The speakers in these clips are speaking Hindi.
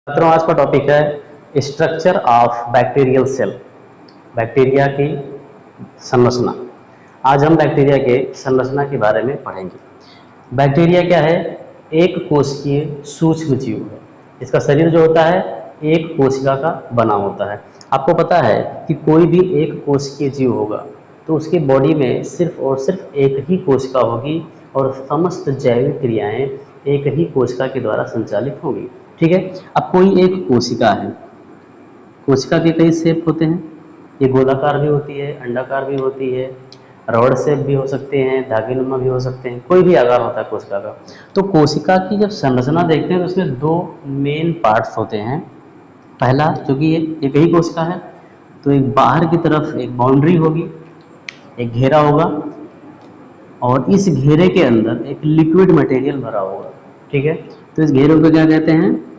छात्रों, आज का टॉपिक है structure of bacterial cell, bacteria की संरचना। आज हम बैक्टीरिया के संरचना के बारे में पढ़ेंगे। बैक्टीरिया क्या है? एक कोशिकीय सूक्ष्म जीव है। इसका शरीर जो होता है एक कोशिका का बना होता है। आपको पता है कि कोई भी एक कोशिकीय जीव होगा तो उसकी बॉडी में सिर्फ और सिर्फ एक ही कोशिका होगी और समस्त जैविक क्रियाएं एक ही कोशिका के द्वारा संचालित होंगी। ठीक है। अब कोई एक कोशिका है, कोशिका के कई शेप होते हैं। ये गोलाकार भी होती है, अंडाकार भी होती है, रॉड शेप भी हो सकते हैं, धागेनुमा भी हो सकते हैं, कोई भी आकार होता है कोशिका का। तो कोशिका की जब संरचना देखते हैं तो उसमें दो मेन पार्ट्स होते हैं। पहला, क्योंकि एक ही कोशिका है तो एक बाहर की तरफ एक बाउंड्री होगी, एक घेरा होगा और इस घेरे के अंदर एक लिक्विड मटेरियल भरा होगा। ठीक है। तो इस घेरे को क्या कहते हैं?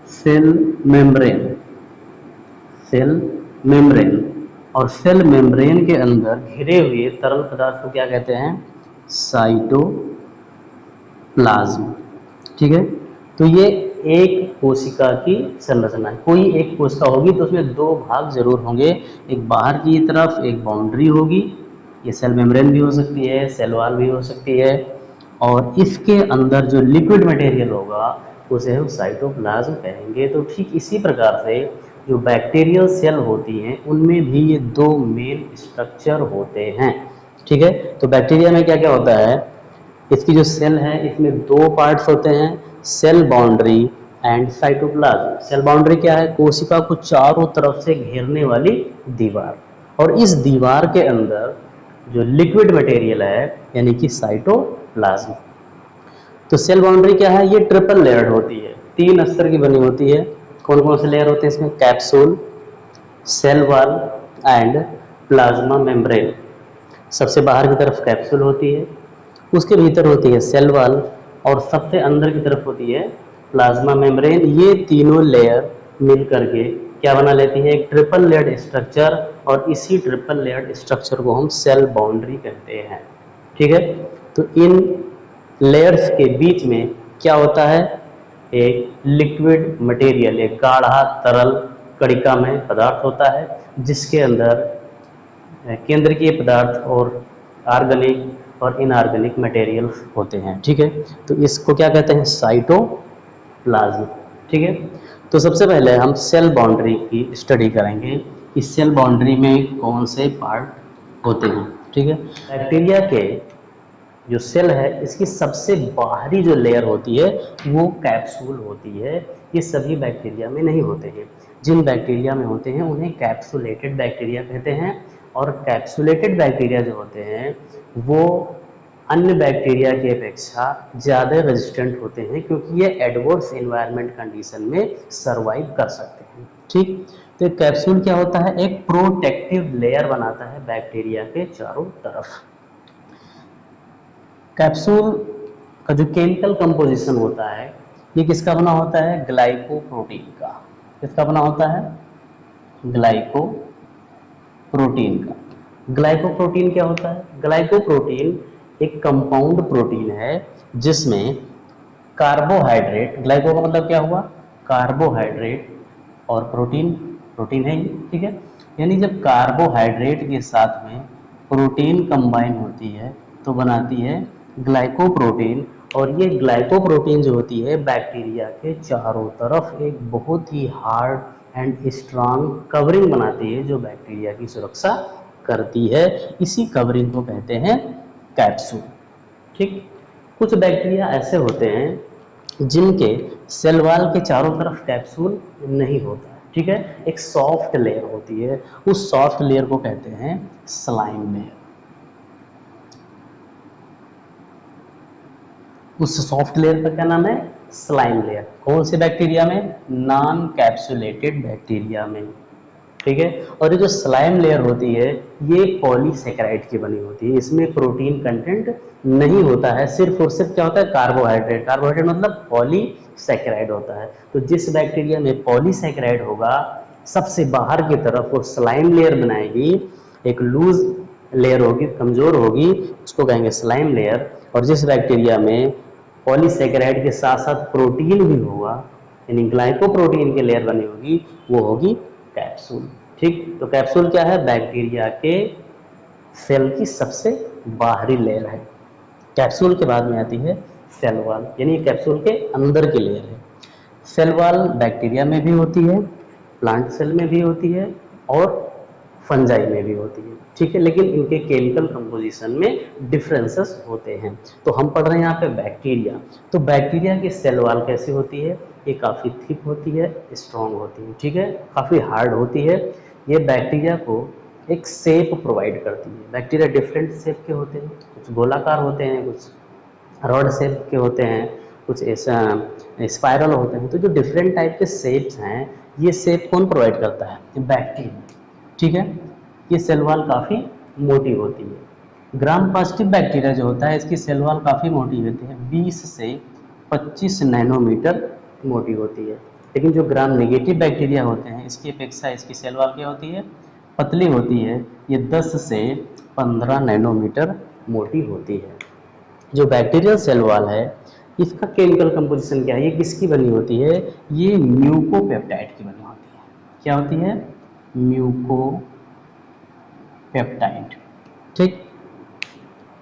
Cell membrane. Cell membrane. और सेल मेम्ब्रेन के अंदर घिरे हुए तरल पदार्थ को क्या कहते हैं? साइटोप्लाज्म। ठीक है। तो ये एक कोशिका की संरचना है। कोई एक कोशिका होगी तो उसमें दो भाग जरूर होंगे, एक बाहर की तरफ एक बाउंड्री होगी, ये सेल मेम्ब्रेन भी हो सकती है, सेल वॉल भी हो सकती है, और इसके अंदर जो लिक्विड मटेरियल होगा उसे हम साइटोप्लाज्म कहेंगे। तो ठीक इसी प्रकार से जो बैक्टीरियल सेल होती हैं उनमें भी ये दो मेन स्ट्रक्चर होते हैं। ठीक है। तो बैक्टीरिया में क्या क्या होता है? इसकी जो सेल है इसमें दो पार्ट्स होते हैं, cell boundary and cytoplasm. Cell boundary क्या है? कोशिका को चारों तरफ से घेरने वाली दीवार, और इस दीवार के अंदर जो लिक्विड मटेरियल है यानी कि साइटोप्लाज्म। तो सेल बाउंड्री क्या है? ये ट्रिपल लेयर्ड होती है, तीन स्तर की बनी होती है। कौन कौन से लेयर होते हैं इसमें? Capsule, cell wall and plasma membrane. सबसे बाहर की तरफ कैप्सूल होती है, उसके भीतर होती है सेल वॉल और सबसे अंदर की तरफ होती है प्लाज्मा मेम्ब्रेन। ये तीनों लेयर मिल करके क्या बना लेती है? एक ट्रिपल लेयर्ड स्ट्रक्चर, और इसी ट्रिपल लेयर्ड स्ट्रक्चर को हम सेल बाउंड्री कहते हैं। ठीक है। तो इन लेयर्स के बीच में क्या होता है? एक लिक्विड मटेरियल, एक गाढ़ा तरल कणिका में पदार्थ होता है जिसके अंदर केंद्रकीय पदार्थ और ऑर्गेनिक और इनऑर्गेनिक मटेरियल्स होते हैं। ठीक है। तो इसको क्या कहते हैं? साइटोप्लाज्म। ठीक है। तो सबसे पहले हम सेल बाउंड्री की स्टडी करेंगे। इस सेल बाउंड्री में कौन से पार्ट होते हैं। ठीक है। बैक्टीरिया के जो सेल है इसकी सबसे बाहरी जो लेयर होती है वो कैप्सूल होती है। ये सभी बैक्टीरिया में नहीं होते हैं। जिन बैक्टीरिया में होते हैं उन्हें कैप्सुलेटेड बैक्टीरिया कहते हैं, और कैप्सुलेटेड बैक्टीरिया जो होते हैं वो अन्य बैक्टीरिया की अपेक्षा ज़्यादा रेजिस्टेंट होते हैं क्योंकि ये एडवर्स एनवायरनमेंट कंडीशन में सर्वाइव कर सकते हैं। ठीक। तो एक कैप्सूल क्या होता है? एक प्रोटेक्टिव लेयर बनाता है बैक्टीरिया के चारों तरफ। कैप्सूल का जो केमिकल कंपोजिशन होता है ये किसका बना होता है? ग्लाइकोप्रोटीन का। किसका बना होता है? ग्लाइकोप्रोटीन का। ग्लाइकोप्रोटीन क्या होता है? ग्लाइकोप्रोटीन एक कंपाउंड प्रोटीन है जिसमें कार्बोहाइड्रेट, ग्लाइको का मतलब क्या हुआ? कार्बोहाइड्रेट, और प्रोटीन, प्रोटीन है ये। ठीक है। यानी जब कार्बोहाइड्रेट के साथ में प्रोटीन कंबाइन होती है तो बनाती है ग्लाइकोप्रोटीन, और ये ग्लाइकोप्रोटीन जो होती है बैक्टीरिया के चारों तरफ एक बहुत ही हार्ड एंड स्ट्रांग कवरिंग बनाती है जो बैक्टीरिया की सुरक्षा करती है। इसी कवरिंग को कहते हैं कैप्सूल। ठीक। कुछ बैक्टीरिया ऐसे होते हैं जिनके सेल वॉल के चारों तरफ कैप्सूल नहीं होता है। ठीक है। एक सॉफ्ट लेयर होती है, उस सॉफ्ट लेयर को कहते हैं स्लाइम लेयर। उस सॉफ्ट लेयर का क्या नाम है? Slime layer. कौन से बैक्टीरिया में? नॉन कैप्सुलेटेड बैक्टीरिया में। ठीक है। और ये जो स्लाइम लेयर होती है ये पॉलीसेकेराइड की बनी होती है, इसमें प्रोटीन कंटेंट नहीं होता है, सिर्फ और सिर्फ क्या होता है? कार्बोहाइड्रेट। कार्बोहाइड्रेट मतलब पॉलीसेकेराइड होता है। तो जिस बैक्टीरिया में पॉलीसेकेराइड होगा सबसे बाहर की तरफ वो स्लाइम लेयर बनाएगी, एक लूज लेयर होगी, कमजोर होगी, उसको कहेंगे स्लाइम लेयर। और जिस बैक्टीरिया में पॉलीसेकेराइड के साथ साथ प्रोटीन भी होगा यानी ग्लाइकोप्रोटीन की लेयर बनी होगी वो होगी कैप्सूल। ठीक, तो कैप्सूल क्या है? बैक्टीरिया के सेल की सबसे बाहरी लेयर है। कैप्सूल के बाद में आती है सेल वॉल, यानी कैप्सूल के अंदर की लेयर है। सेल वॉल बैक्टीरिया में भी होती है, प्लांट सेल में भी होती है और फंजाई में भी होती है। ठीक है, लेकिन इनके केमिकल कंपोजिशन में डिफरेंसेस होते हैं। तो हम पढ़ रहे हैं यहाँ पे बैक्टीरिया। तो बैक्टीरिया की सेल वॉल कैसी होती है? ये काफ़ी थिक होती है, स्ट्रॉन्ग होती है। ठीक है, काफ़ी हार्ड होती है। ये बैक्टीरिया को एक शेप प्रोवाइड करती है। बैक्टीरिया डिफरेंट शेप के होते हैं, कुछ गोलाकार होते हैं, कुछ रॉड शेप के होते हैं, कुछ ऐसा स्पाइरल होते हैं। तो जो डिफरेंट टाइप के शेप्स हैं, ये शेप कौन प्रोवाइड करता है? बैक्टीरिया। ठीक है, ये सेल वॉल काफ़ी मोटी होती है। ग्राम पॉजिटिव बैक्टीरिया जो होता है इसकी सेल वॉल काफ़ी मोटी होती है, 20 से 25 नैनोमीटर मोटी होती है। लेकिन जो ग्राम नेगेटिव बैक्टीरिया होते हैं इसकी अपेक्षा इसकी सेल वॉल क्या होती है? पतली होती है, ये 10 से 15 नैनोमीटर मोटी होती है। जो बैक्टीरियल सेल वॉल है इसका केमिकल कंपोजिशन क्या है? ये किसकी बनी होती है? ये म्यूकोपेप्टाइड की बनी होती है। क्या होती है? म्यूकोपेप्टाइड। ठीक,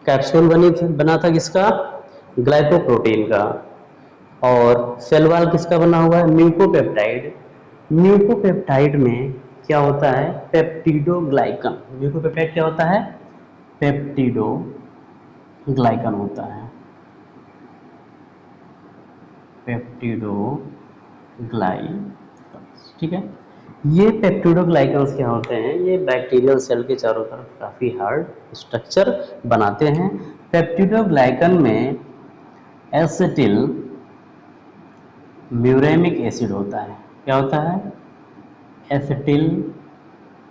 कैप्सूल बना था किसका? ग्लाइकोप्रोटीन का। और सेल वॉल किसका बना हुआ है? म्यूकोपेप्टाइड। म्यूकोपेप्टाइड में क्या होता है? पेप्टिडोग्लाइकन। म्यूकोपेप्टाइड क्या होता है? पेप्टिडोग्लाइकन होता है। पेप्टिडोग्लाइकन्स। ठीक है, ये पेप्टिडोग्लाइकन्स क्या होते हैं? ये बैक्टीरियल सेल के चारों तरफ काफ़ी हार्ड स्ट्रक्चर बनाते हैं। पेप्टिडोग्लाइकन में एसिटिल म्यूरेमिक एसिड होता है। क्या होता है? एसिटिल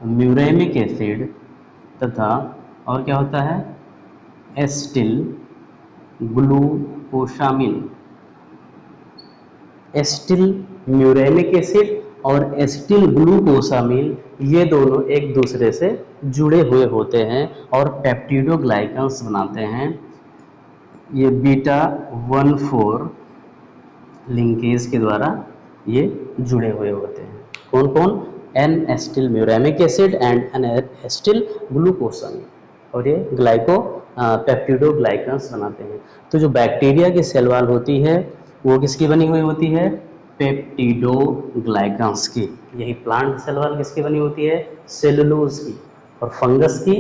म्यूरेमिक एसिड तथा और क्या होता है? Acetyl glucosamine. Acetyl muramic acid और एसिटिल ग्लूकोसामिन ये दोनों एक दूसरे से जुड़े हुए होते हैं और पेप्टिडोग्लाइकन्स बनाते हैं। ये बीटा 1,4 लिंकेज के द्वारा ये जुड़े हुए होते हैं। कौन कौन? N acetyl muramic acid and N acetyl glucosamine, और ये पेप्टिडोग्लाइकन्स बनाते हैं। तो जो बैक्टीरिया की सेल वॉल होती है वो किसकी बनी हुई होती है? पेप्टिडोग्लाइकन्स की। यही प्लांट सेल वॉल किसकी बनी होती है? सेलुलोज की। और फंगस की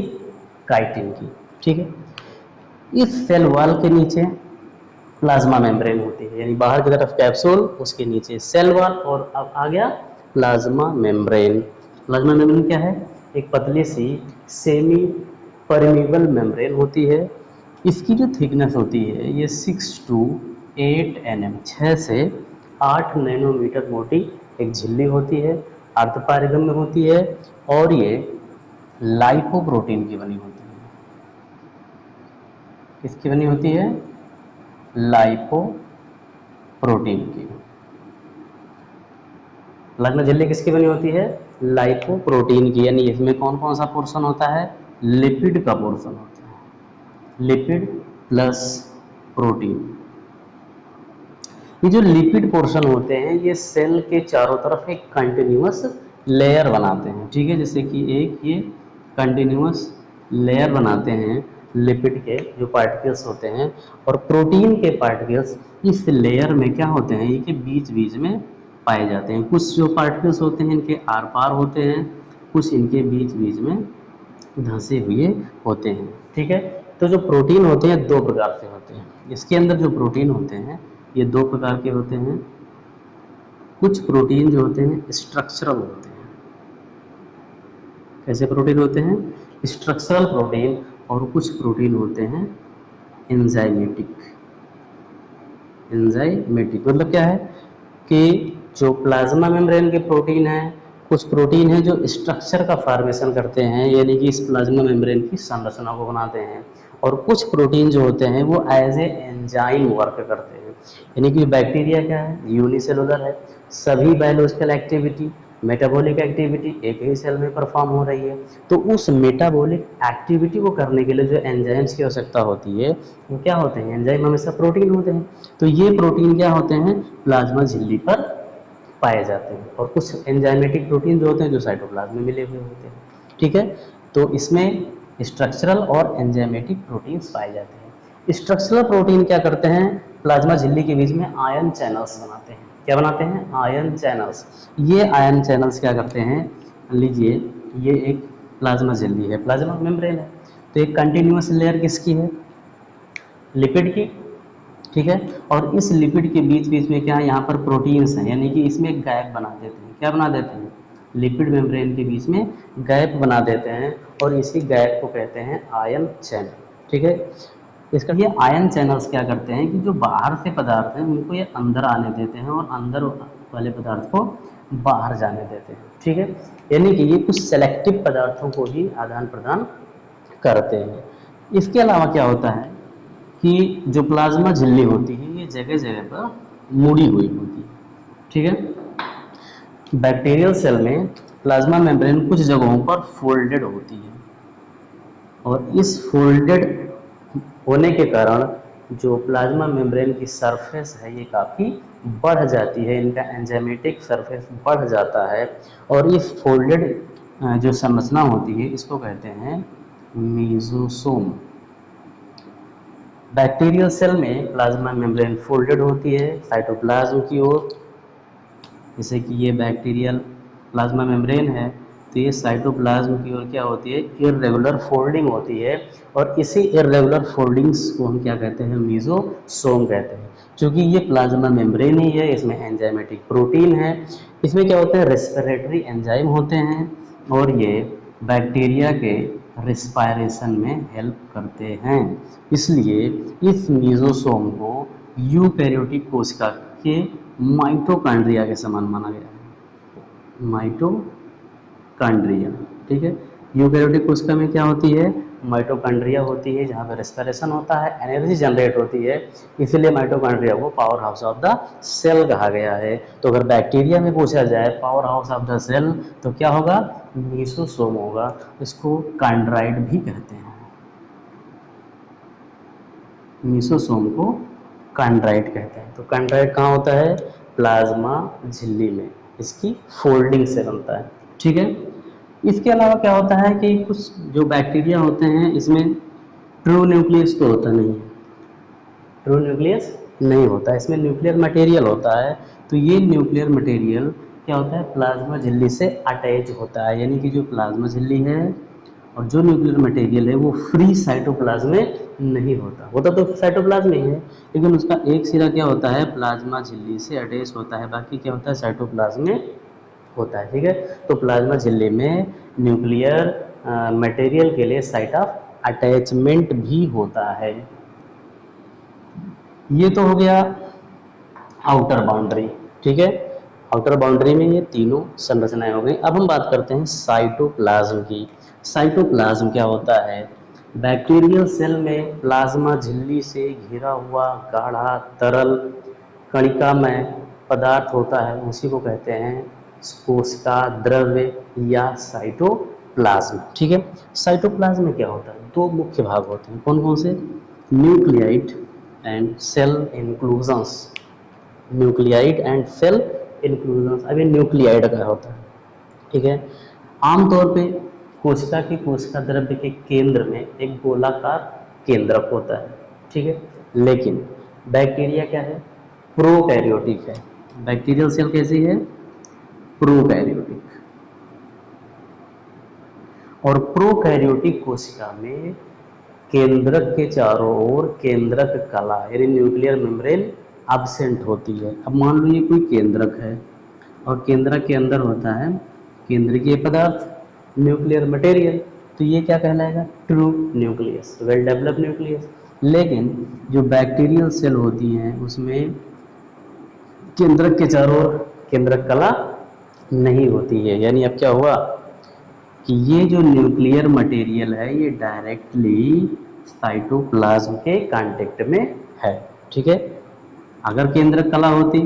काइटिन की। ठीक है, इस सेल वॉल के नीचे प्लाज्मा मेम्ब्रेन होती है, यानी बाहर की तरफ कैप्सूल, उसके नीचे सेल वॉल और अब आ गया प्लाज्मा मेम्ब्रेन। प्लाज्मा मेम्ब्रेन क्या है? एक पतली सी सेमी परमेबल मेम्ब्रेन होती है। इसकी जो थिकनेस होती है ये 6 to 8 nm, 6 से 8 नैनोमीटर मोटी एक झिल्ली होती है, अर्धपारगम्य होती है और ये लाइपोप्रोटीन की बनी होती है। किसकी बनी होती है? लाइपोप्रोटीन की। प्लाज्मा झिल्ली किसकी बनी होती है? लाइपोप्रोटीन की। यानी इसमें कौन कौन सा पोर्शन होता है? लिपिड का पोर्शन होता है, लिपिड प्लस प्रोटीन। ये जो लिपिड पोर्शन होते हैं ये सेल के चारों तरफ एक कंटिन्यूअस लेयर बनाते हैं। ठीक है, जैसे कि एक ये कंटिन्यूअस लेयर बनाते हैं लिपिड के जो पार्टिकल्स होते हैं, और प्रोटीन के पार्टिकल्स इस लेयर में क्या होते हैं? ये के बीच बीच में पाए जाते हैं। कुछ जो पार्टिकल्स होते हैं इनके आर पार होते हैं, कुछ इनके बीच बीच में धंसे हुए होते हैं। ठीक है, तो जो प्रोटीन होते हैं दो प्रकार से होते हैं। इसके अंदर जो प्रोटीन होते हैं ये दो प्रकार के होते हैं। कुछ प्रोटीन जो होते हैं स्ट्रक्चरल होते हैं। कैसे प्रोटीन होते हैं? Structural protein. और कुछ प्रोटीन होते हैं एंजाइमेटिक। एंजाइमेटिक मतलब क्या है कि जो प्लाज्मा मेम्ब्रेन के प्रोटीन हैं, कुछ प्रोटीन हैं जो स्ट्रक्चर का फॉर्मेशन करते हैं, यानी कि इस प्लाज्मा मेम्ब्रेन की संरचना को बनाते हैं। और कुछ प्रोटीन जो होते हैं वो एज ए एंजाइम वर्क करते हैं। यानी कि बैक्टीरिया क्या है? यूनिसेलुलर है, सभी बायोलॉजिकल एक्टिविटी, मेटाबॉलिक एक्टिविटी एक ही सेल में परफॉर्म हो रही है। तो उस मेटाबॉलिक एक्टिविटी को करने के लिए जो एंजाइम्स की आवश्यकता होती है वो क्या होते हैं? एंजाइम हमेशा प्रोटीन होते हैं। तो ये प्रोटीन क्या होते हैं? प्लाज्मा झिल्ली पर पाए जाते हैं, और कुछ एंजाइमेटिक प्रोटीन जो होते हैं जो साइटोप्लाज्म में मिले हुए होते हैं। ठीक है, तो इसमें स्ट्रक्चरल और एंजाइमेटिक प्रोटीन्स पाए जाते हैं। स्ट्रक्चरल प्रोटीन क्या करते हैं, प्लाज्मा झिल्ली के बीच में आयन चैनल्स बनाते हैं। क्या बनाते हैं, आयन चैनल्स। ये आयन चैनल्स क्या करते हैं, लीजिए ये एक प्लाज्मा झिल्ली है, प्लाज्मा मेम्ब्रेन है, तो एक कंटिन्यूअस लेयर किसकी है, लिपिड की। ठीक है, और इस लिपिड के बीच बीच में क्या है, यहाँ पर प्रोटीन्स हैं, यानी कि इसमें एक गैप बना देते हैं। क्या बना देते हैं, लिपिड मेम्ब्रेन के बीच में गैप बना देते हैं, और इसी गैप को कहते हैं आयन चैनल। ठीक है, इसका ये आयन चैनल्स क्या करते हैं कि जो बाहर से पदार्थ हैं उनको ये अंदर आने देते हैं, और अंदर वाले पदार्थ को बाहर जाने देते हैं। ठीक है, यानी कि ये कुछ सेलेक्टिव पदार्थों को ही आदान प्रदान करते हैं। इसके अलावा क्या होता है कि जो प्लाज्मा झिल्ली होती है ये जगह जगह पर मुड़ी हुई होती है। ठीक है, बैक्टीरियल सेल में प्लाज्मा मेम्ब्रेन कुछ जगहों पर फोल्डेड होती है, और इस फोल्डेड होने के कारण जो प्लाज्मा मेम्ब्रेन की सरफेस है ये काफ़ी बढ़ जाती है, इनका एंजाइमेटिक सरफेस बढ़ जाता है, और ये फोल्डेड जो संरचना होती है इसको कहते हैं मीजोसोम। बैक्टीरियल सेल में प्लाज्मा मेम्ब्रेन फोल्डेड होती है साइटोप्लाज्म की ओर, जैसे कि ये बैक्टीरियल प्लाज्मा मेम्ब्रेन है, तो ये साइटोप्लाज्म की ओर क्या होती है, इर्रेगुलर फोल्डिंग होती है, और इसी इर्रेगुलर फोल्डिंग्स को हम क्या कहते हैं, मीजोसोम कहते हैं। क्योंकि ये प्लाज्मा मेम्ब्रेन ही है, इसमें एंजाइमेटिक प्रोटीन है, इसमें क्या होते हैं, रेस्पिरेटरी एंजाइम होते हैं, और ये बैक्टीरिया के रिस्पायरेशन में हेल्प करते हैं। इसलिए इस मीजोसोम को यूकैरियोटिक कोशिका के माइटोकॉन्ड्रिया के समान माना गया है, माइटोकॉन्ड्रिया। ठीक है, यूकैरियोटिक कोशिका में क्या होती है, माइटोकॉन्ड्रिया होती है, जहाँ पर रेस्पिरेशन होता है, एनर्जी जनरेट होती है, इसीलिए माइटोकॉन्ड्रिया को powerhouse of the cell कहा गया है। तो अगर बैक्टीरिया में पूछा जाए powerhouse of the cell तो क्या होगा, मीजोसोम होगा। इसको कॉन्ड्राइट भी कहते हैं, मीजोसोम को कॉन्ड्राइट कहते हैं। तो कॉन्ड्राइट कहाँ होता है, प्लाज्मा झिल्ली में, इसकी फोल्डिंग से बनता है। ठीक है, इसके अलावा क्या होता है कि कुछ जो बैक्टीरिया होते हैं इसमें ट्रू न्यूक्लियस तो होता नहीं है, ट्रू न्यूक्लियस नहीं होता, इसमें न्यूक्लियर मटेरियल होता है। तो ये न्यूक्लियर मटेरियल क्या होता है, प्लाज्मा झिल्ली से अटैच होता है, यानी कि जो प्लाज्मा झिल्ली है और जो न्यूक्लियर मटेरियल है वो फ्री साइटोप्लाज्म में नहीं होता, होता तो साइटोप्लाज्म में ही है, लेकिन उसका एक सिरा क्या होता है, प्लाज्मा झिल्ली से अटैच होता है, बाकी क्या होता है, साइटोप्लाज्म में होता है। ठीक है, तो प्लाज्मा झिल्ली में न्यूक्लियर मटेरियल के लिए साइट ऑफ अटैचमेंट भी होता है। ये तो हो गया आउटर बाउंड्री। ठीक है, आउटर बाउंड्री में ये तीनों संरचनाएं हो गई। अब हम बात करते हैं साइटोप्लाज्म की। साइटोप्लाज्म क्या होता है, बैक्टीरियल सेल में प्लाज्मा झिल्ली से घिरा हुआ गाढ़ा तरल कणिकामय पदार्थ होता है, उसी को कहते हैं कोशिका द्रव्य या साइटोप्लाज्म। ठीक है, साइटोप्लाज्म में क्या होता है, दो मुख्य भाग होते हैं, कौन कौन से, nucleoid and cell inclusions, nucleoid and cell inclusions. अभी न्यूक्लियाइड का होता है। ठीक है, आमतौर पे कोशिका की कोशिका द्रव्य के केंद्र में एक गोलाकार केंद्रक होता है। ठीक है, लेकिन बैक्टीरिया क्या है, प्रोकैरियोटिक है। बैक्टीरियल सेल कैसी है, प्रोकैरियोटिक। और प्रोकैरियोटिक कोशिका में केंद्रक के चारों ओर केंद्रक कला यानी न्यूक्लियर मेम्ब्रेन एब्सेंट होती है। अब मान लो ये कोई केंद्रक है और केंद्रक के अंदर होता है केंद्रीय पदार्थ, न्यूक्लियर मटेरियल, तो ये क्या कहलाएगा, true nucleus, well developed nucleus. लेकिन जो बैक्टीरियल सेल होती हैं उसमें केंद्रक के चारों ओर केंद्रक कला नहीं होती है, यानी अब क्या हुआ कि ये जो न्यूक्लियर मटेरियल है ये डायरेक्टली साइटोप्लाज्म के कांटेक्ट में है। ठीक है, अगर केंद्रक कला होती,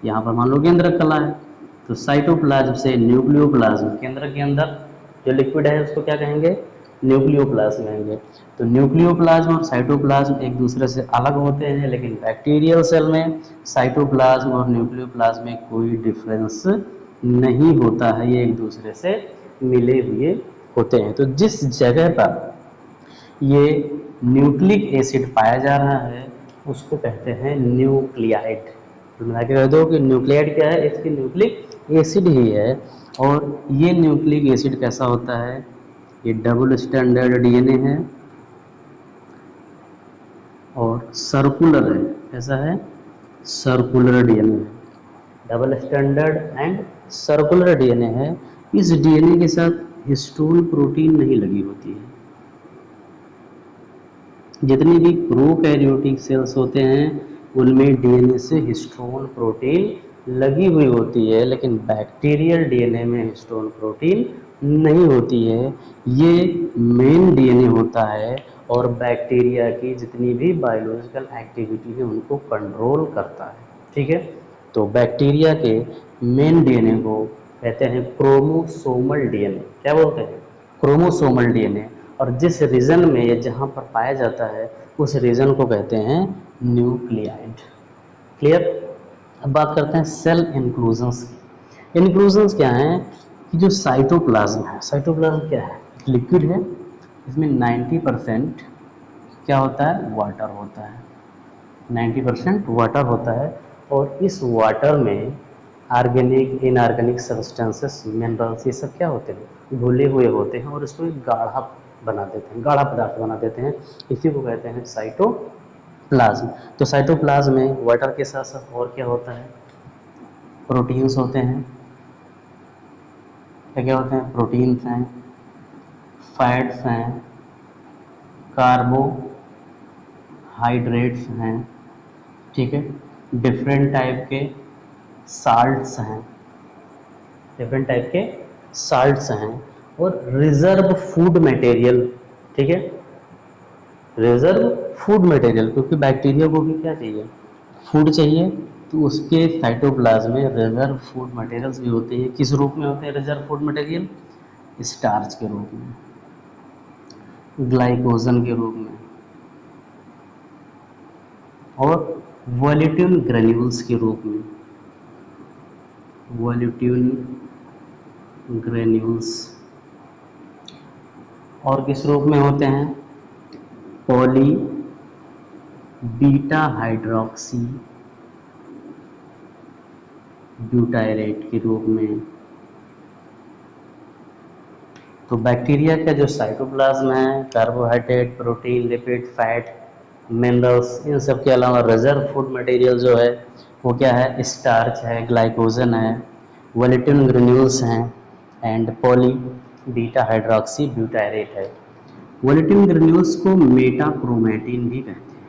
यहाँ पर मान लो केंद्रक कला है, तो साइटोप्लाज्म से न्यूक्लियोप्लाज्म, केंद्र के अंदर जो लिक्विड है उसको क्या कहेंगे, न्यूक्लियोप्लाज्म रहेंगे। तो न्यूक्लियोप्लाज्म और साइटोप्लाज्म एक दूसरे से अलग होते हैं, लेकिन बैक्टीरियल सेल में साइटोप्लाज्म और न्यूक्लियोप्लाज्म में कोई डिफरेंस नहीं होता है, ये एक दूसरे से मिले हुए होते हैं। तो जिस जगह पर ये न्यूक्लिक एसिड पाया जा रहा है उसको कहते हैं न्यूक्लियाइड। तो मिला के कह दो कि न्यूक्लियाइड क्या है, इसकी न्यूक्लिक एसिड ही है। और ये न्यूक्लिक एसिड कैसा होता है, ये डबल स्टैंडर्ड डीएनए है और सर्कुलर है। कैसा है, सर्कुलर डीएनए है, double standard and circular DNA है। इस डीएनए के साथ हिस्टोन प्रोटीन नहीं लगी होती है। जितनी भी प्रोकैरियोटिक सेल्स होते हैं उनमें डीएनए से हिस्टोन प्रोटीन लगी हुई होती है, लेकिन बैक्टीरियल डीएनए में हिस्टोन प्रोटीन नहीं होती है। ये मेन डीएनए होता है और बैक्टीरिया की जितनी भी बायोलॉजिकल एक्टिविटी है उनको कंट्रोल करता है। ठीक है, तो बैक्टीरिया के मेन डीएनए को कहते हैं क्रोमोसोमल डीएनए। क्या बोलते हैं, क्रोमोसोमल डीएनए। और जिस रीजन में ये जहाँ पर पाया जाता है उस रीजन को कहते हैं न्यूक्लियाइड। क्लियर। अब बात करते हैं सेल इंक्लूजन्स की। इंक्लूजन्स क्या हैं कि जो साइटोप्लाज्म है, साइटोप्लाज्म क्या है, लिक्विड है, इसमें 90% क्या होता है, वाटर होता है। 90% वाटर होता है और इस वाटर में ऑर्गेनिक इनऑर्गेनिक सब्सटेंसेस मिनरल्स ये सब क्या होते हैं, घुले हुए होते हैं और इसको एक गाढ़ा बना देते हैं, गाढ़ा पदार्थ बना देते हैं। इसी को कहते हैं साइटोप्लाज्म। तो साइटोप्लाज्म में वाटर के साथ साथ और क्या होता है, प्रोटीन्स होते हैं। क्या क्या होते हैं, प्रोटीन्स हैं, फैट्स हैं, कार्बोहाइड्रेट्स हैं। ठीक है, डिफरेंट टाइप के साल्ट्स हैं, डिफरेंट टाइप के साल्ट्स हैं और रिजर्व फूड मटेरियल। ठीक है, रिजर्व फूड मटेरियल, क्योंकि बैक्टीरिया को भी क्या चाहिए, फूड चाहिए। तो उसके साइटोप्लाज्म में रिजर्व फूड मटेरियल्स भी होते हैं। किस रूप में होते हैं रिजर्व फूड मटेरियल, स्टार्च के रूप में, ग्लाइकोजन के रूप में और वोलेटिन ग्रेन्यूल्स के रूप में, वोलेटिन ग्रेन्यूल्स। और किस रूप में होते हैं, पॉली बीटा हाइड्रोक्सी ब्यूटाइरेट के रूप में। तो बैक्टीरिया का जो साइटोप्लाज्म है carbohydrate, protein, lipid, fat, minerals, इन सब के अलावा रिजर्व फूड मटेरियल जो है वो क्या है, स्टार्च है, ग्लाइकोजन है, वोलेटिन ग्रेन्यूल्स हैं and poly beta hydroxy butyrate है। वोलेटिन ग्रेन्यूल्स को मेटाक्रोमेटिन भी कहते हैं।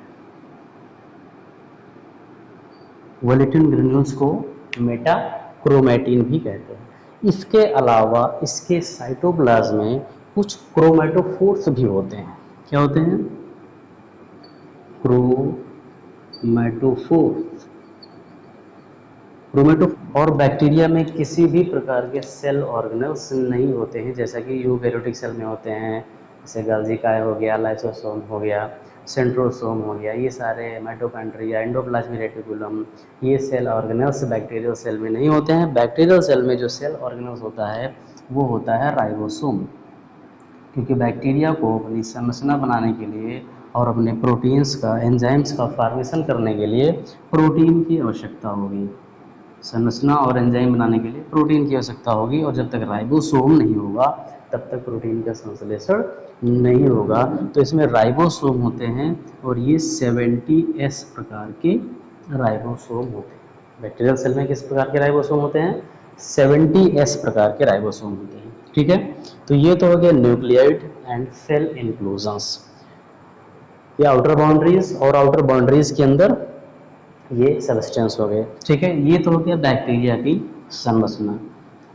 वोलेटिन ग्रेन्यूल्स को मेटाक्रोमेटिन भी कहते हैं। इसके अलावा इसके साइटोप्लाज्म में कुछ क्रोमेटोफोर्स भी होते हैं। क्या होते हैं, क्रोमेटोफोर्स। और बैक्टीरिया में किसी भी प्रकार के सेल ऑर्गेनल्स नहीं होते हैं, जैसा कि यूकैरियोटिक सेल में होते हैं, जैसे गाल्जी काय हो गया, लाइसोसोम हो गया, सेंट्रोसोम हो गया, ये सारे माइटोकॉन्ड्रिया, एंडोप्लाज्मिक रेटिकुलम, ये सेल ऑर्गेनल्स बैक्टीरियल सेल में नहीं होते हैं। बैक्टीरियल सेल में जो सेल ऑर्गेनल्स होता है वो होता है राइबोसोम, क्योंकि बैक्टीरिया को अपनी संरचना बनाने के लिए और अपने प्रोटीन्स का, एंजाइम्स का फॉर्मेशन करने के लिए प्रोटीन की आवश्यकता होगी। संरचना और एंजाइम बनाने के लिए प्रोटीन की आवश्यकता होगी और जब तक राइबोसोम नहीं होगा तब तक प्रोटीन का संश्लेषण नहीं होगा। तो इसमें राइबोसोम होते हैं और ये 70S प्रकार के राइबोसोम होते हैं। बैक्टीरियल सेल में किस प्रकार के राइबोसोम होते हैं, 70S प्रकार के राइबोसोम होते हैं। ठीक है, तो ये तो हो गया न्यूक्लियाइड एंड सेल इंक्लूजन्स, ये आउटर बाउंड्रीज और आउटर बाउंड्रीज के अंदर ये सब्सटेंस हो गए। ठीक है, ये तो हो गया बैक्टीरिया की संरचना,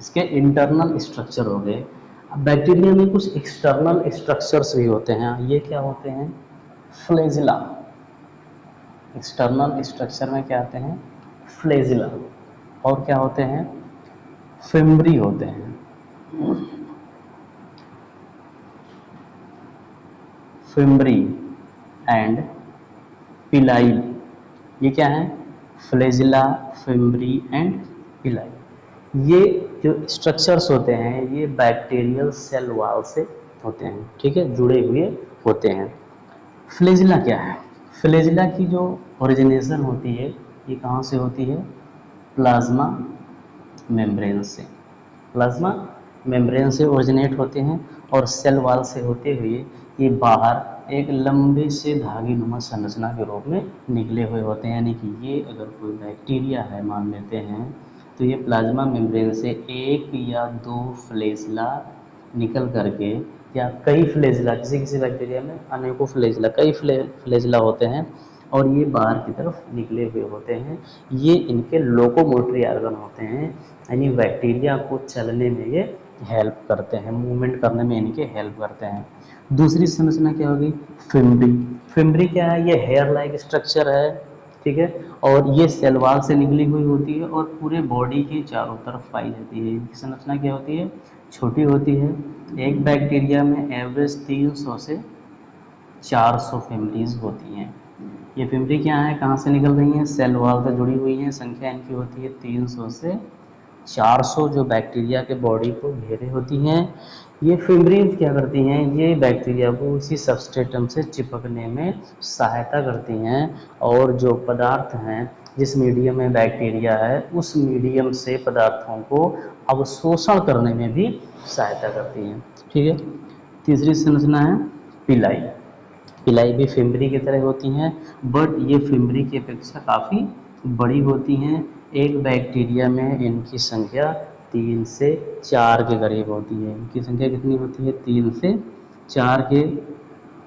इसके इंटरनल स्ट्रक्चर हो गए। अब बैक्टीरिया में कुछ एक्सटर्नल स्ट्रक्चर्स भी होते हैं। ये क्या होते हैं, फ्लैजिला। एक्सटर्नल स्ट्रक्चर में क्या आते हैं, फ्लैजिला। और क्या होते हैं, फिम्ब्री होते हैं। फिम्बरी एंड पिलाई। ये क्या है? फ्लैजिला, फिम्बरी एंड पिलाई। ये जो स्ट्रक्चर्स होते हैं ये बैक्टीरियल सेल वॉल से होते हैं, ठीक है, जुड़े हुए होते हैं। फ्लैजिला क्या है? फ्लैजिला की जो ओरिजिनेशन होती है ये कहाँ से होती है? प्लाज्मा मेम्ब्रेन से। प्लाज्मा मेम्ब्रेन से ओरिजिनेट होते हैं और सेल वॉल से होते हुए ये बाहर एक लंबे से धागेनुमा संरचना के रूप में निकले हुए होते हैं। यानी कि ये अगर कोई बैक्टीरिया है मान लेते हैं तो ये प्लाज्मा मेम्ब्रेन से एक या दो फ्लैजिला निकल करके, या कई फ्लैजिला, किसी किसी बैक्टीरिया में अनेकों फ्लैजिला, कई फ्लैजिला होते हैं और ये बाहर की तरफ निकले हुए होते हैं। ये इनके लोकोमोटरी ऑर्गन होते हैं, यानी बैक्टीरिया को चलने में ये हेल्प करते हैं, मूवमेंट करने में इनके हेल्प करते हैं। दूसरी संरचना क्या होगी? फिम्बरी। फिम्बरी क्या है? ये हेयर लाइक स्ट्रक्चर है, ठीक है, और ये सेल वॉल से निकली हुई होती है और पूरे बॉडी के चारों तरफ पाई जाती है। इनकी संरचना क्या होती है? छोटी होती है। एक बैक्टीरिया में एवरेज 300 से 400 फिम्बरीज होती हैं। ये फिम्बरी क्या है? कहाँ से निकल रही हैं? सेल वॉल से जुड़ी हुई हैं। संख्या इनकी होती है 300 से 400 जो बैक्टीरिया के बॉडी को घेरे होती हैं। ये फिम्बरीज क्या करती हैं? ये बैक्टीरिया को उसी सबस्ट्रेटम से चिपकने में सहायता करती हैं और जो पदार्थ हैं जिस मीडियम में बैक्टीरिया है उस मीडियम से पदार्थों को अवशोषण करने में भी सहायता करती हैं, ठीक है। तीसरी संरचना है पिलाई। पिलाई भी फिम्बरी की तरह होती हैं, बट ये फिम्बरी की अपेक्षा काफ़ी बड़ी होती हैं। एक बैक्टीरिया में इनकी संख्या 3 से 4 के करीब होती है। इनकी संख्या कितनी होती है? 3 से 4 के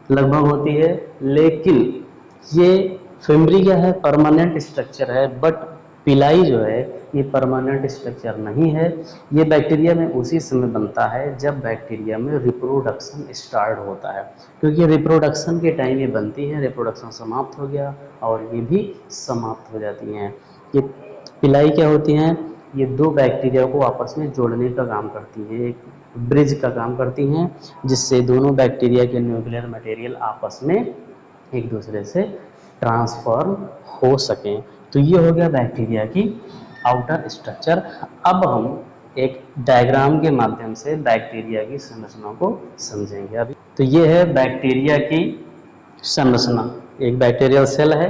लगभग होती है। लेकिन ये फिम्बरी क्या है? परमानेंट स्ट्रक्चर है, बट पिलाई जो है ये परमानेंट स्ट्रक्चर नहीं है। ये बैक्टीरिया में उसी समय बनता है जब बैक्टीरिया में रिप्रोडक्शन स्टार्ट होता है, क्योंकि रिप्रोडक्शन के टाइम ये बनती है, रिप्रोडक्शन समाप्त हो गया और ये भी समाप्त हो जाती हैं। ये पिलाई क्या होती हैं? ये दो बैक्टीरिया को आपस में जोड़ने का काम करती है, एक ब्रिज का काम करती हैं, जिससे दोनों बैक्टीरिया के न्यूक्लियर मटेरियल आपस में एक दूसरे से ट्रांसफॉर्म हो सकें। तो ये हो गया बैक्टीरिया की आउटर स्ट्रक्चर। अब हम एक डायग्राम के माध्यम से बैक्टीरिया की संरचना को समझेंगे। अभी तो ये है बैक्टीरिया की संरचना। एक बैक्टीरियल सेल है।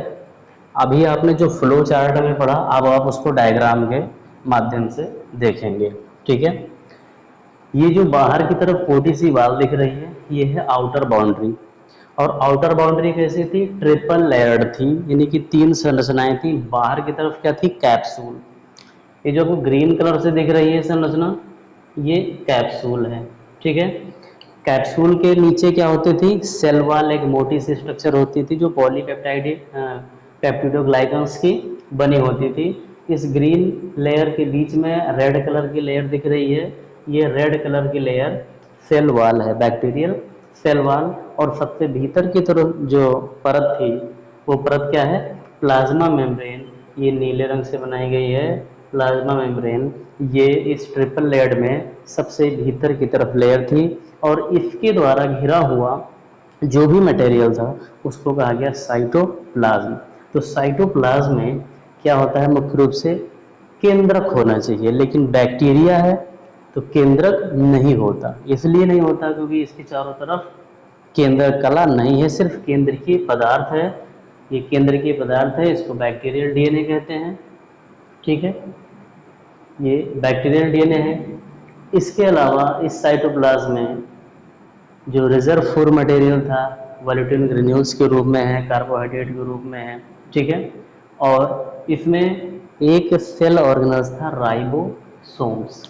अभी आपने जो फ्लो चार्ट में पढ़ा, अब आप उसको डायग्राम के माध्यम से देखेंगे, ठीक है। ये जो बाहर की तरफ छोटी सी वाल दिख रही है ये है आउटर बाउंड्री। और आउटर बाउंड्री कैसी थी? ट्रिपल लेयर्ड थी, यानी कि 3 संरचनाएं थी। बाहर की तरफ क्या थी? कैप्सूल। ये जो ग्रीन कलर से दिख रही है संरचना ये कैप्सूल है, ठीक है। कैप्सूल के नीचे क्या होती थी? सेल वॉल एक मोटी सी स्ट्रक्चर होती थी जो पॉलीपेप्टाइड पेप्टिडोग्लाइकन्स की बनी होती थी। इस ग्रीन लेयर के बीच में रेड कलर की लेयर दिख रही है, ये रेड कलर की लेयर सेल वॉल है, बैक्टीरियल सेल वॉल। और सबसे भीतर की तरफ जो परत थी वो परत क्या है? Plasma membrane. ये नीले रंग से बनाई गई है प्लाज्मा मेम्ब्रेन। ये इस ट्रिपल लेयर में सबसे भीतर की तरफ लेयर थी और इसके द्वारा घिरा हुआ जो भी मटेरियल था उसको कहा गया साइटोप्लाज्म। तो साइटोप्लाज्म में क्या होता है? मुख्य रूप से केंद्रक होना चाहिए, लेकिन बैक्टीरिया है तो केंद्रक नहीं होता। इसलिए नहीं होता क्योंकि इसके चारों तरफ केंद्रक कला नहीं है, सिर्फ केंद्रकीय पदार्थ है। ये केंद्रकीय पदार्थ है, इसको बैक्टीरियल डीएनए कहते हैं, ठीक है। ये बैक्टीरियल डीएनए है। इसके अलावा इस साइटोप्लाज्म में जो रिजर्व फूड मटेरियल था वोलेटिन ग्रेन्यूल्स के रूप में है, कार्बोहाइड्रेट के रूप में है, ठीक है। और इसमें एक सेल ऑर्गेनल्स था राइबोसोम्स।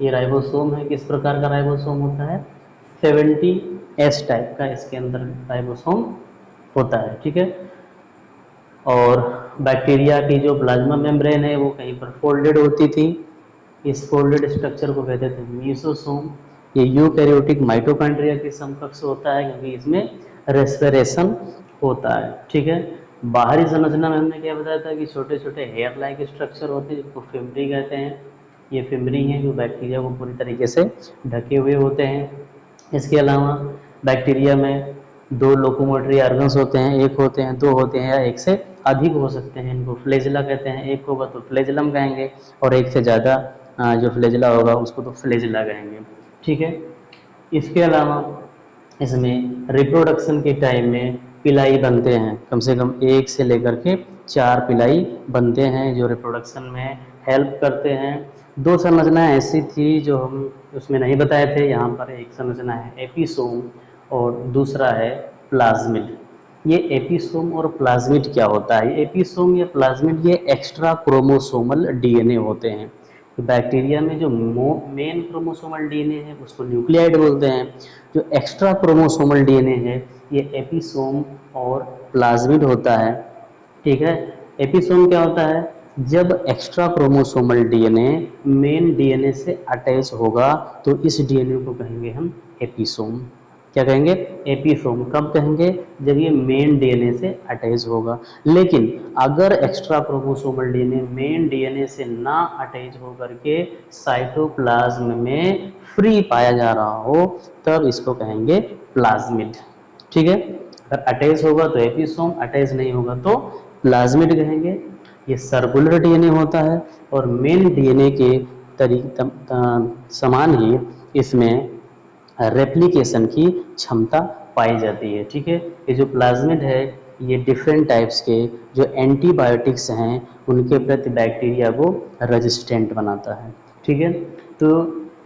ये राइबोसोम है, किस प्रकार का राइबोसोम होता है? 70S टाइप का इसके अंदर राइबोसोम होता है, ठीक है। और बैक्टीरिया की जो प्लाज्मा मेम्ब्रेन है वो कहीं पर फोल्डेड होती थी। इस फोल्डेड स्ट्रक्चर को कहते थे मीसोसोम। ये यूकैरियोटिक माइटोकॉन्ड्रिया के समकक्ष होता है क्योंकि इसमें रेस्पिरेशन होता है, ठीक है। बाहरी संरचना में हमने क्या बताया था कि छोटे छोटे हेयर लाइक स्ट्रक्चर होते हैं जिसको फिम्बरी कहते हैं। ये फिम्बरी हैं जो बैक्टीरिया को पूरी तरीके से ढके हुए होते हैं। इसके अलावा बैक्टीरिया में दो लोकोमोटरी ऑर्गन्स होते हैं, एक होते हैं, दो होते हैं, या एक से अधिक हो सकते हैं। इनको फ्लेजिला कहते हैं। एक होगा तो फ्लेजिलम कहेंगे, और एक से ज़्यादा जो फ्लेजिला होगा उसको तो फ्लेजिला कहेंगे। ठीक है। इसके अलावा इसमें रिप्रोडक्शन के टाइम में पिलाई बनते हैं, कम से कम एक से लेकर के 4 पिलाई बनते हैं जो रिप्रोडक्शन में हेल्प करते हैं। दो संरचनाएं ऐसी थी जो हम उसमें नहीं बताए थे, यहाँ पर एक संरचना है एपिसोम और दूसरा है प्लाज्मिड। ये एपिसोम और प्लाज्मिड क्या होता है? एपिसोम या प्लाज्मिड ये एक्स्ट्रा क्रोमोसोमल डीएनए होते हैं। तो बैक्टीरिया में जो मेन क्रोमोसोमल डीएनए है उसको न्यूक्लियाइड बोलते हैं। जो एक्स्ट्रा क्रोमोसोमल डीएनए है ये एपिसोम और प्लाज्मिड होता है। ठीक है। एपिसोम क्या होता है? जब extra chromosomal DNA main DNA से अटैच होगा तो इस डीएनए को कहेंगे हम एपिसोम। क्या कहेंगे? एपिसोम। कब कहेंगे? जब ये मेन डीएनए से अटैच होगा। लेकिन अगर extra chromosomal DNA main DNA से ना अटैच होकर के साइटोप्लाज्म में फ्री पाया जा रहा हो तब इसको कहेंगे प्लाज्मिड। ठीक है। अगर अटैच होगा तो एपिसोम, अटैच नहीं होगा तो प्लाज्मिड कहेंगे। ये सर्कुलर डीएनए होता है और मेन डीएनए के समान ही इसमें रेप्लिकेशन की क्षमता पाई जाती है। ठीक है। ये जो प्लाज्मिड है ये डिफरेंट टाइप्स के जो एंटीबायोटिक्स हैं उनके प्रति बैक्टीरिया को रेजिस्टेंट बनाता है। ठीक है। तो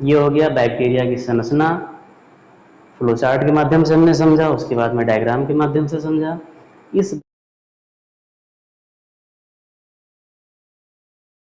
ये हो गया बैक्टीरिया की संरचना। फ्लो चार्ट के माध्यम से हमने समझा, उसके बाद में डायग्राम के माध्यम से समझा। इस